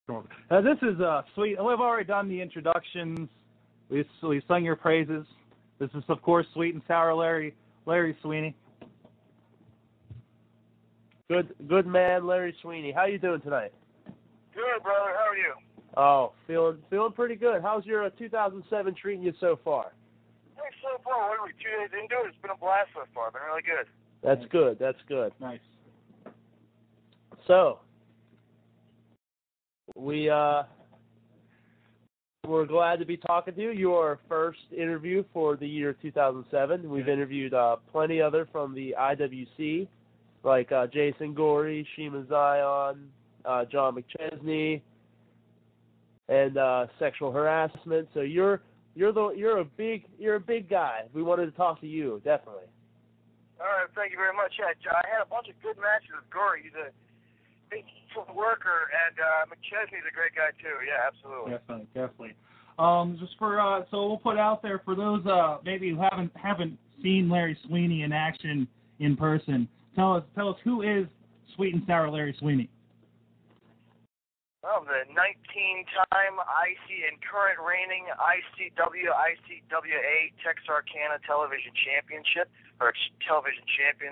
This is Sweet. We've already done the introductions. We've sung your praises. This is, of course, Sweet and Sour Larry Sweeney. Good man, Larry Sweeney. How you doing tonight? Good, brother. How are you? Oh, feeling pretty good. How's your 2007 treating you so far? Hey, so far, what are we, 2 days into it? It's been a blast so far. Been really good. That's good. That's good. Nice. So, we're glad to be talking to you. Your first interview for the year 2007. We've interviewed plenty other from the IWC, like Jason Gorey, Shima Zion, John McChesney, and sexual harassment. So you're a big guy. We wanted to talk to you, definitely. All right, thank you very much. Yeah, I had a bunch of good matches with Gorey. He's a big worker, and McChesney's a great guy too. Yeah, absolutely. Definitely. Just for so we'll put out there for those maybe who haven't seen Larry Sweeney in action in person. Tell us who is Sweet and Sour Larry Sweeney. Well, the 19-time IC and current reigning ICWA Tex-Arkana Television Champion,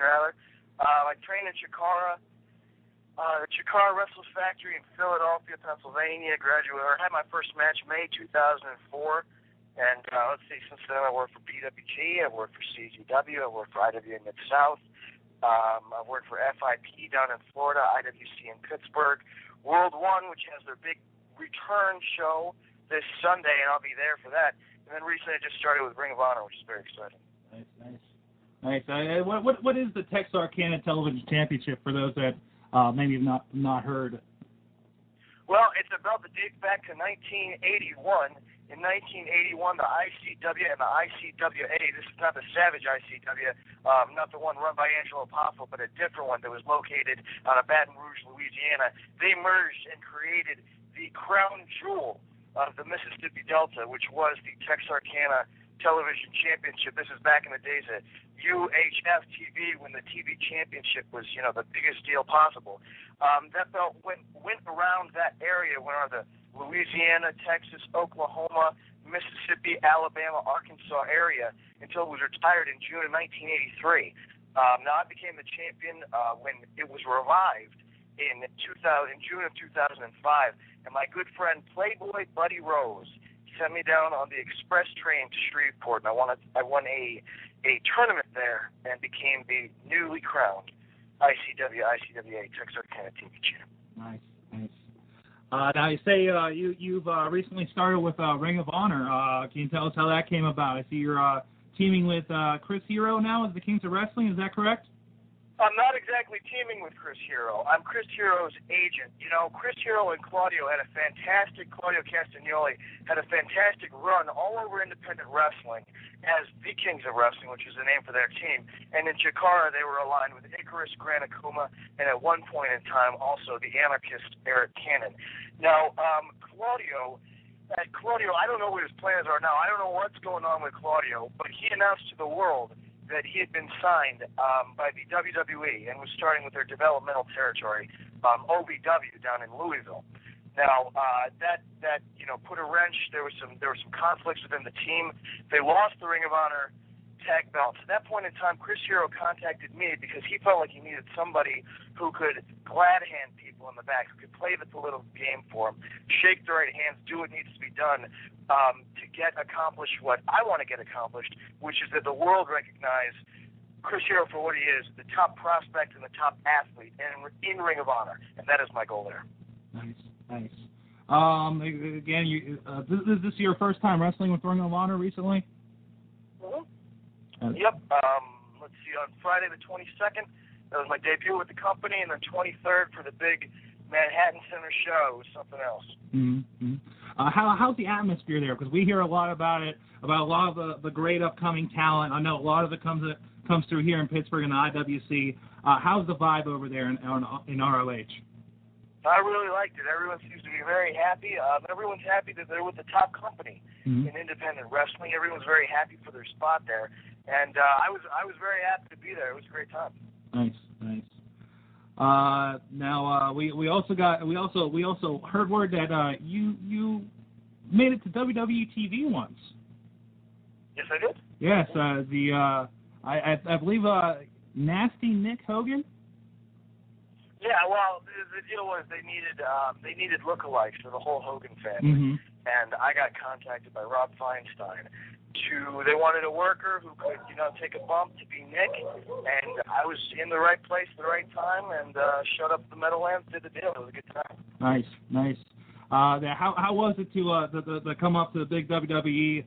rather. I trained in Chikara. The Chikara Wrestling Factory in Philadelphia, Pennsylvania. Had my first match May 2004, and let's see. Since then, I worked for PWG, I worked for CZW, I worked for IWA Mid South. I've worked for FIP down in Florida, IWC in Pittsburgh, World One, which has their big return show this Sunday, and I'll be there for that. And then recently, I just started with Ring of Honor, which is very exciting. Nice. What is the Tex-Arkana Television Championship for those that maybe have not heard? Well, it's about the date back to 1981. In 1981, the ICW and the ICWA, this is not the Savage ICW, not the one run by Angelo Poffo, but a different one that was located out of Baton Rouge, Louisiana. They merged and created the crown jewel of the Mississippi Delta, which was the Tex-Arkana Television Championship. This is back in the days of UHF TV, when the TV championship was, the biggest deal possible. That belt went around that area, went around the Louisiana, Texas, Oklahoma, Mississippi, Alabama, Arkansas area until it was retired in June of 1983. Now I became the champion when it was revived in June of 2005, and my good friend Playboy Buddy Rose sent me down on the express train to Shreveport, and I won a tournament there and became the newly crowned ICWA Tex-Arkana TV champ. Nice. Now you say you've recently started with Ring of Honor. Can you tell us how that came about? I see you're teaming with Chris Hero now as the Kings of Wrestling. Is that correct? I'm not exactly teaming with Chris Hero. I'm Chris Hero's agent. Chris Hero and Claudio Castagnoli had a fantastic run all over independent wrestling as the Kings of Wrestling, which is the name for their team. And in Chikara, they were aligned with Icarus Granacuma, and at one point in time, also the anarchist Eric Cannon. Now, Claudio, I don't know what his plans are now. I don't know what's going on with Claudio, but he announced to the world that he had been signed by the WWE and was starting with their developmental territory, OVW, down in Louisville. Now that put a wrench. There were some conflicts within the team. They lost the Ring of Honor tag belts. At that point in time, Chris Hero contacted me because he felt like he needed somebody who could glad hand people in the back, who could play the political game for him, shake the right hands, do what needs to be done to get accomplished what I want to get accomplished, which is that the world recognize Chris Hero for what he is, the top prospect and the top athlete in Ring of Honor, and that is my goal there. Nice. Again, is this your first time wrestling with Ring of Honor recently? Mm-hmm. Yep. Let's see, on Friday the 22nd, that was my debut with the company, and then 23rd for the big Manhattan Center show. It was something else. Mm-hmm. How's the atmosphere there? Because we hear a lot about it, about a lot of the great upcoming talent. I know a lot of it comes through here in Pittsburgh in the IWC. How's the vibe over there in ROH? I really liked it. Everyone seems to be very happy. Everyone's happy that they're with the top company in independent wrestling. Everyone's very happy for their spot there, and I was very happy to be there. It was a great time. Nice. Now we also heard word that you made it to WWE TV once. Yes, I did. Yes, I believe Nasty Nick Hogan. Yeah, well, the deal was they needed lookalikes for the whole Hogan family, Mm-hmm. and I got contacted by Rob Feinstein. They wanted a worker who could, take a bump to be Nick, and I was in the right place at the right time, and showed up at the Meadowlands, did the deal. It was a good time. Nice. How was it to come up to the big WWE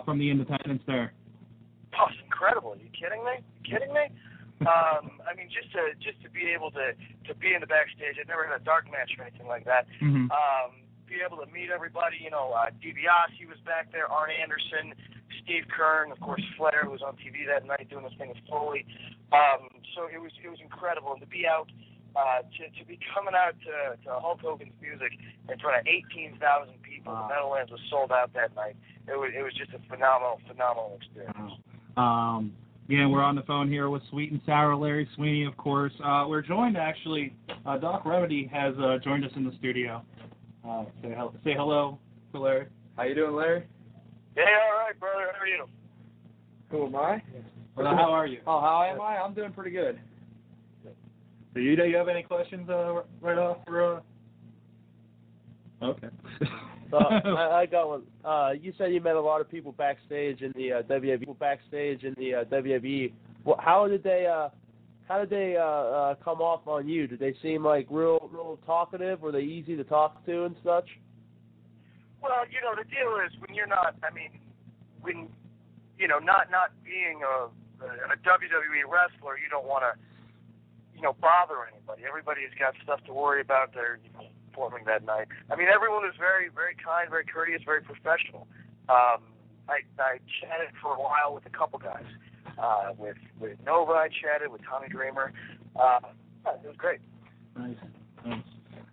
from the independents there? Oh, it's incredible. Are you kidding me? I mean, just to be able to be in the backstage. I'd never had a dark match or anything like that. Mm-hmm. Be able to meet everybody. DiBiase was back there, Arn Anderson, Steve Kern, of course Flair, who was on TV that night doing his thing with Foley. So it was incredible, and to be out, to be coming out to Hulk Hogan's music in front of 18,000 people. The Meadowlands was sold out that night. It was just a phenomenal experience. Yeah, we're on the phone here with Sweet and Sour Larry Sweeney, of course. We're joined, actually, Doc Remedy has joined us in the studio. Say hello to Larry. How you doing, Larry? Yeah, all right, brother. How are you? Who am I? Well, how are you? Oh, how am I? I'm doing pretty good. So you have any questions right off? Okay. I got one. You said you met a lot of people backstage in the WWE. Well, how did they come off on you? Did they seem like real talkative? Were they easy to talk to and such? Well, the deal is when you're not. I mean, when not being a WWE wrestler, you don't want to bother anybody. Everybody's got stuff to worry about. They're performing that night. I mean, everyone was very, very kind, very courteous, very professional. I chatted for a while with a couple guys. With Nova, I chatted with Tommy Dreamer. It was great. Nice.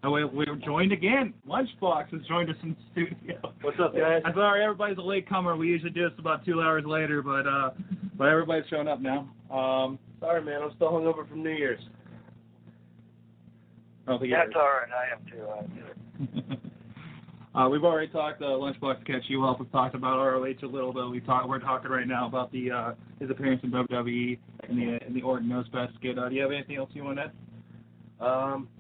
We're joined again. Lunchbox has joined us in the studio. What's up, guys? I'm sorry, everybody's a late comer. We usually do this about 2 hours later, but everybody's showing up now. Sorry, man. I'm still hungover from New Year's. That's all right. I am too. We've already talked. Lunchbox to catch you up. We've talked about ROH a little bit. We're talking right now about his appearance in WWE in the Orton Nose Pass skit. Do you have anything else you want to add?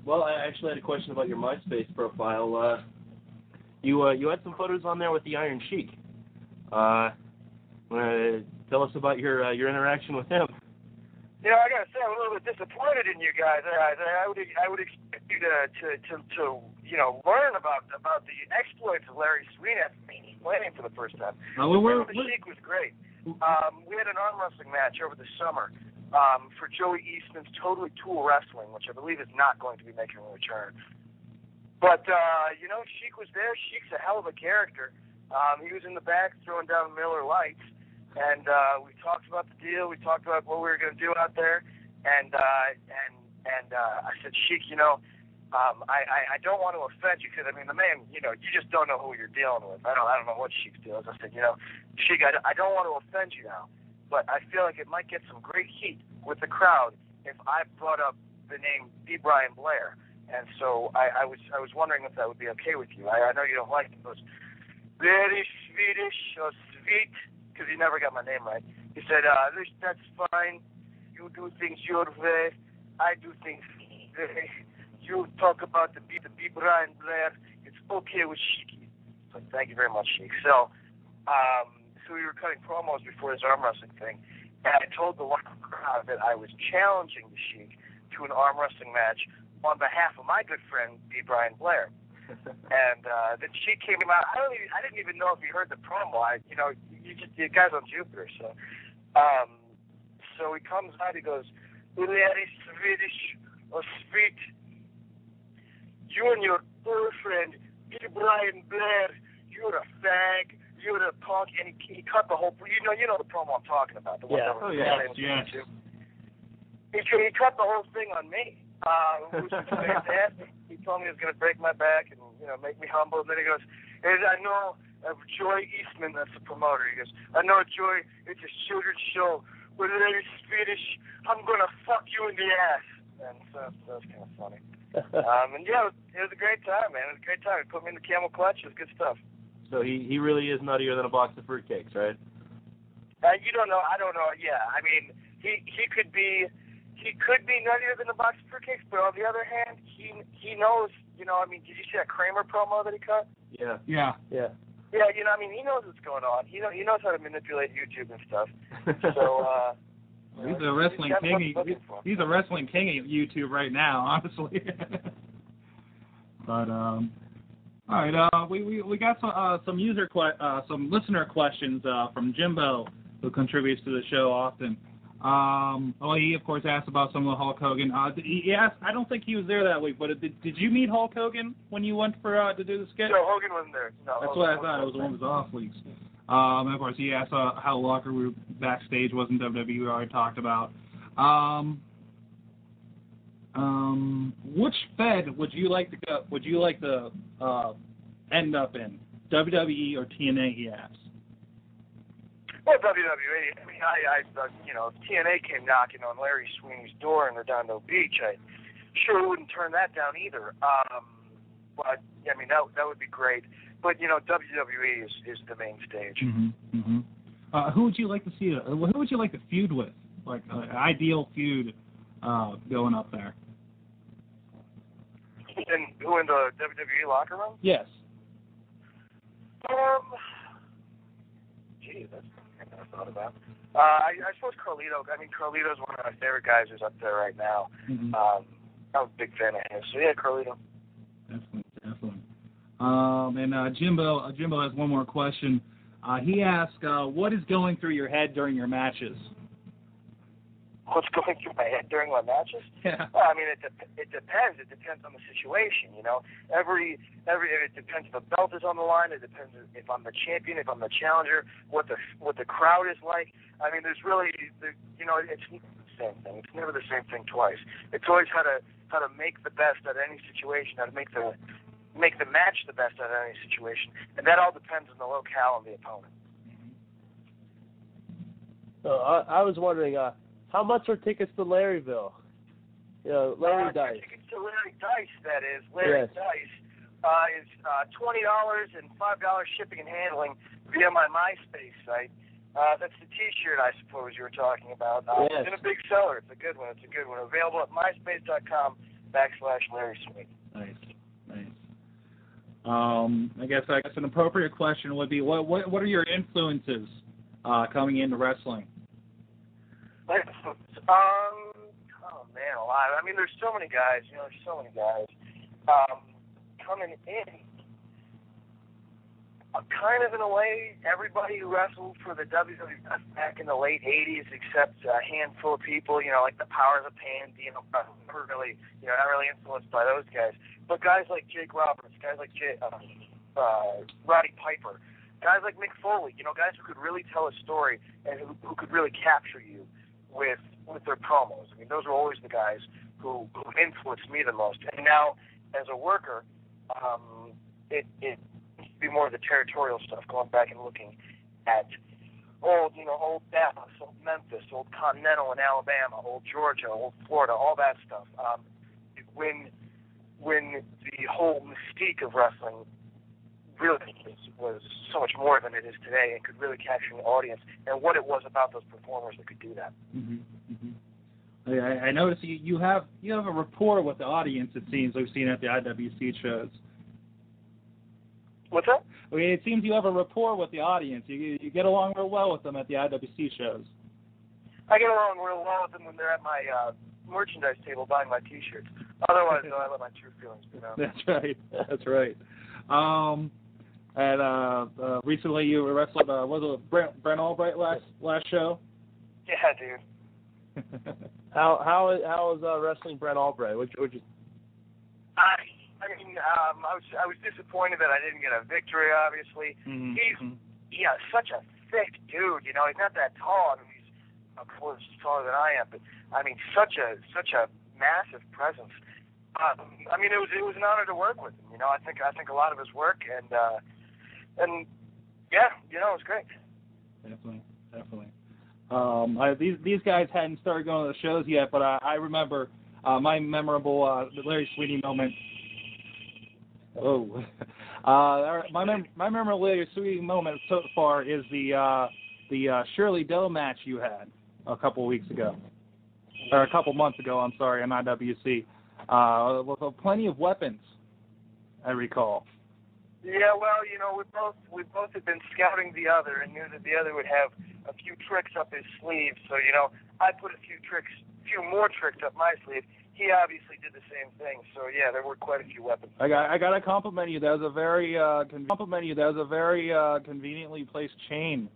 Well, I actually had a question about your MySpace profile. You had some photos on there with the Iron Sheik. Tell us about your interaction with him. I gotta say, I'm a little bit disappointed in you guys. I would expect you to learn about the exploits of Larry Sweeney after playing for the first time. The Sheik was great. We had an arm wrestling match over the summer for Joey Eastman's Totally Tool Wrestling, which I believe is not going to be making a return. But Sheik was there. Sheik's a hell of a character. He was in the back throwing down Miller Lights. And we talked about the deal. We talked about what we were going to do out there. And I said, Sheik, I don't want to offend you because the man, you just don't know who you're dealing with. I don't know what Sheik's deal is. I said, Sheik, I don't want to offend you now, but I feel like it might get some great heat with the crowd if I brought up the name B. Brian Blair. And so I was wondering if that would be okay with you. I know you don't like it. It was very Swedish or sweet. Because he never got my name right. He said, that's fine. You do things your way. I do things my way. You talk about the B. Brian Blair. It's okay with Sheik. So thank you very much, Sheik. So we were cutting promos before this arm wrestling thing. And I told the crowd that I was challenging the Sheik to an arm wrestling match on behalf of my good friend, B. Brian Blair. And then Sheik came out. I didn't even know if he heard the promo. You guys on Jupiter, so he comes out. He goes, "Larry Swedish or sweet, you and your girlfriend, Brian Blair, you're a fag, you're a punk." And he cut the whole. You know the promo I'm talking about. The one that was yes. He cut the whole thing on me. Which was fantastic. He told me he was going to break my back and make me humble. And then he goes, "I know Joy Eastman, that's the promoter." He goes, "I know Joy. It's a children's show. But Larry Swedish, I'm going to fuck you in the ass." and so that was kind of funny. And yeah, it was a great time, man. It was a great time. He put me in the camel clutch. It was good stuff. So he really is nuttier than a box of fruitcakes, right? You don't know. I don't know. Yeah, I mean, he could be nuttier than a box of fruitcakes, but on the other hand, he knows. You know, I mean, did you see that Kramer promo that he cut? Yeah. Yeah. Yeah. Yeah, you know, I mean, he knows what's going on. He knows how to manipulate YouTube and stuff. So, he's a wrestling king. He's a wrestling king of YouTube right now, honestly. But all right, we got some some listener questions from Jimbo, who contributes to the show often. Well, he of course asked about some of the Hulk Hogan. He asked, I don't think he was there that week, but did you meet Hulk Hogan when you went for to do the skit? No, Hogan wasn't there. No, that's what I thought. It was one of his off weeks. And of course, he asked how the locker room backstage was in WWE. We already talked about. Which Fed would you like to go? Would you like to end up in, WWE or TNA? He asked. Well, WWE. I mean, I you know, if TNA came knocking on Larry Sweeney's door in Redondo Beach, I sure wouldn't turn that down either. But I mean, that would be great. But you know, WWE is the main stage. Mm-hmm. Mm-hmm. Who would you like to see? Who would you like to feud with? Like ideal feud going up there. Who in the WWE locker room? Yes. Geez, that's something I thought about. I suppose Carlito. I mean, Carlito's one of my favorite guys who's up there right now. Mm-hmm. I'm a big fan of his. So yeah, Carlito. Definitely. And Jimbo has one more question. He asked, what is going through your head during your matches? What's going through my head during my matches? Yeah. Well, I mean, it depends. It depends on the situation, you know. It depends if the belt is on the line. It depends if I'm the champion, if I'm the challenger, what the crowd is like. I mean, it's never the same thing. It's never the same thing twice. It's always how to make the best out of any situation, how to make the match the best out of any situation, and that all depends on the locale and the opponent. So I was wondering, how much are tickets to Larryville? You know, Larry Dice. Tickets to Larry Dice, that is. Larry Dice is $20 and $5 shipping and handling via my MySpace site. That's the T-shirt, I suppose, you were talking about. Yes. It's been a big seller. It's a good one. Available at myspace.com/Larry Sweeney. Nice. I guess an appropriate question would be, what are your influences coming into wrestling? Oh man, a lot. I mean, there's so many guys. You know, coming in. Kind of in a way, everybody who wrestled for the WWF back in the late '80s, except a handful of people. You know, like the Powers of Pain. You know, not really influenced by those guys. But guys like Jake Roberts, guys like Roddy Piper, guys like Mick Foley. You know, guys who could really tell a story and who could really capture you with their promos. I mean, those were always the guys who influenced me the most. And now, as a worker, it be more of the territorial stuff, going back and looking at old Dallas, old Memphis, old Continental in Alabama, old Georgia, old Florida, all that stuff. When the whole mystique of wrestling really was so much more than it is today, and could really capture the audience, and what it was about those performers that could do that. Mm-hmm. Mm-hmm. I noticed you have a rapport with the audience. It seems we've seen at the IWC shows. What's that? I mean, it seems you have a rapport with the audience. You get along real well with them at the IWC shows. I get along real well with them when they're at my merchandise table buying my T-shirts. Otherwise, I let my true feelings be known. That's right. And recently you wrestled, was it Brent Albright last show? Yeah, dude. How is wrestling Brent Albright? Would you? I was disappointed that I didn't get a victory. Obviously, mm-hmm. He's such a thick dude. You know, he's not that tall. I mean, he's of course taller than I am, but I mean, such a massive presence. I mean, it was an honor to work with him. You know, I think a lot of his work, and yeah, you know, it was great. Definitely. These guys hadn't started going to the shows yet, but I remember my memorable Larry Sweeney moment. Oh, my memorable Larry Sweeney moment so far is the Shirley Doe match you had a couple weeks ago, or a couple months ago. I'm sorry, on IWC, with plenty of weapons, I recall. Yeah, well, you know, we both had been scouting the other and knew that the other would have a few tricks up his sleeve. So, you know, I put a few more tricks up my sleeve. He obviously did the same thing. So, yeah, there were quite a few weapons. I got to compliment you. That was a very conveniently placed chain.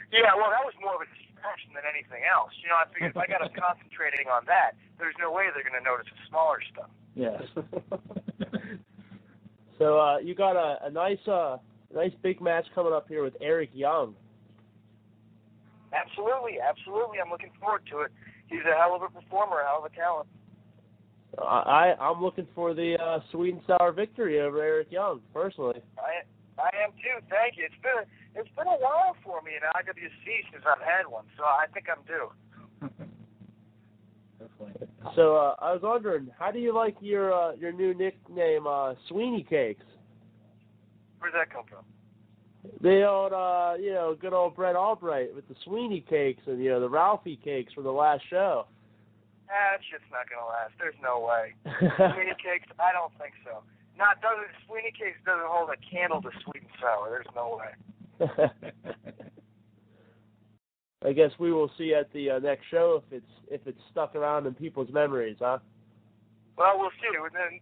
Yeah, well, that was more of a distraction than anything else. You know, I figured if I got them concentrating on that, there's no way they're going to notice the smaller stuff. Yes. So you got a nice big match coming up here with Eric Young. Absolutely. I'm looking forward to it. He's a hell of a performer, a hell of a talent. I'm looking for the sweet and sour victory over Eric Young, personally. I am too. Thank you. It's been a while for me in IWC since I've had one, so I think I'm due. So I was wondering, how do you like your new nickname, Sweeney Cakes? Where'd that come from? The old, good old Brett Albright with the Sweeney Cakes and, the Ralphie Cakes from the last show. That shit's not going to last. There's no way. Sweeney Cakes, I don't think so. Sweeney Cakes doesn't hold a candle to sweet and sour. There's no way. I guess we will see at the next show if it's stuck around in people's memories, huh? Well, we'll see.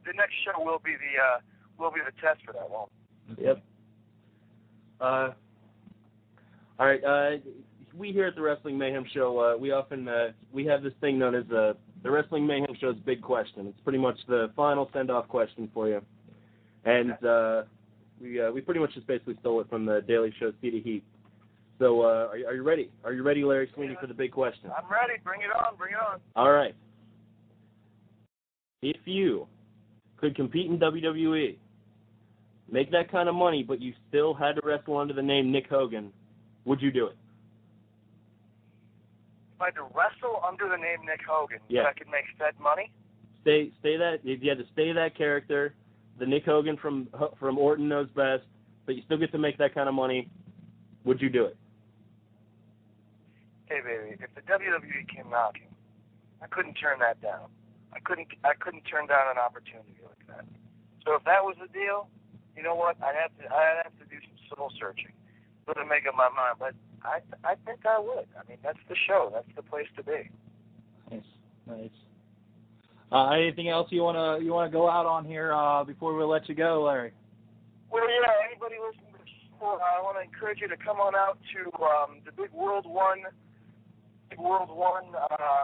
The next show will be the test for that, won't it? Yep. All right. We here at the Wrestling Mayhem Show, we often we have this thing known as the Wrestling Mayhem Show's Big Question. It's pretty much the final send-off question for you, and we pretty much just basically stole it from the Daily Show Seat of Heat. So are you ready? Are you ready, Larry Sweeney, for the big question? I'm ready. Bring it on. Bring it on. All right. If you could compete in WWE, make that kind of money, but you still had to wrestle under the name Nick Hogan, would you do it? If I had to wrestle under the name Nick Hogan, yeah. So I could make said money? Stay that. If you had to stay that character, the Nick Hogan from Orton Knows Best, but you still get to make that kind of money, would you do it? Hey, baby, if the WWE came knocking, I couldn't turn that down. I couldn't turn down an opportunity like that. So if that was the deal, you know what? I'd have to do some soul searching to make up my mind. But I think I would. I mean, that's the show. That's the place to be. Nice. Anything else you wanna go out on here before we let you go, Larry? Well, yeah. Anybody listening to the show, I want to encourage you to come on out to the Big World One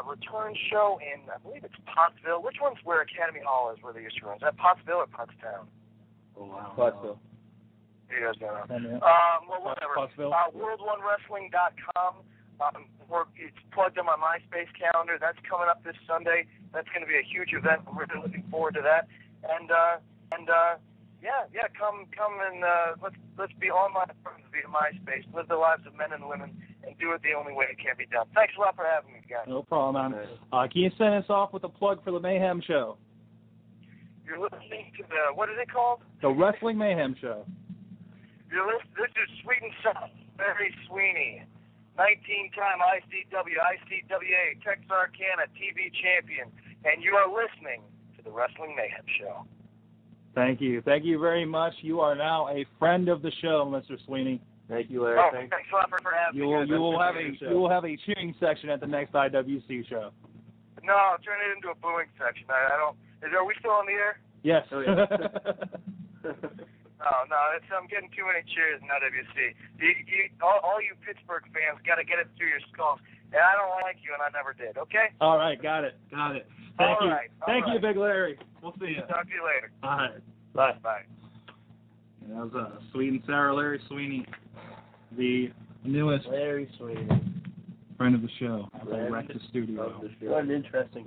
return show in, I believe it's Pottsville. Which one's where Academy Hall is, where they used to run? Is that Pottsville or Pottstown? Oh, wow. Pottsville. You guys don't know. Well, whatever. Pottsville. World1Wrestling.com. It's plugged on my MySpace calendar. That's coming up this Sunday. That's going to be a huge event. I'm really looking forward to that. Come and let's be online friends via MySpace. Live the lives of men and women and do it the only way it can be done. Thanks a lot for having me, guys. No problem, man. Can you send us off with a plug for the Mayhem Show? You're listening to the, what is it called? The Wrestling Mayhem Show. This is Sweet and Sour, Larry Sweeney, 19-time ICWA, Tex-Arkana TV champion, and you are listening to the Wrestling Mayhem Show. Thank you. Thank you very much. You are now a friend of the show, Mr. Sweeney. Thank you, Larry. Oh, thanks a lot for having me. You will have a cheering section at the next IWC show. No, I'll turn it into a booing section. Are we still on the air? Yes. Oh, yeah. No, I'm getting too many cheers in IWC. All you Pittsburgh fans got to get it through your skulls. And I don't like you, and I never did, okay? All right, got it. Thank you. Thank you, Big Larry. We'll see you. Talk to you later. All right. Bye. And that was Sweet and Sour Larry Sweeney, the newest Larry Sweeney. friend of the show. Wrecked the studio. What an interesting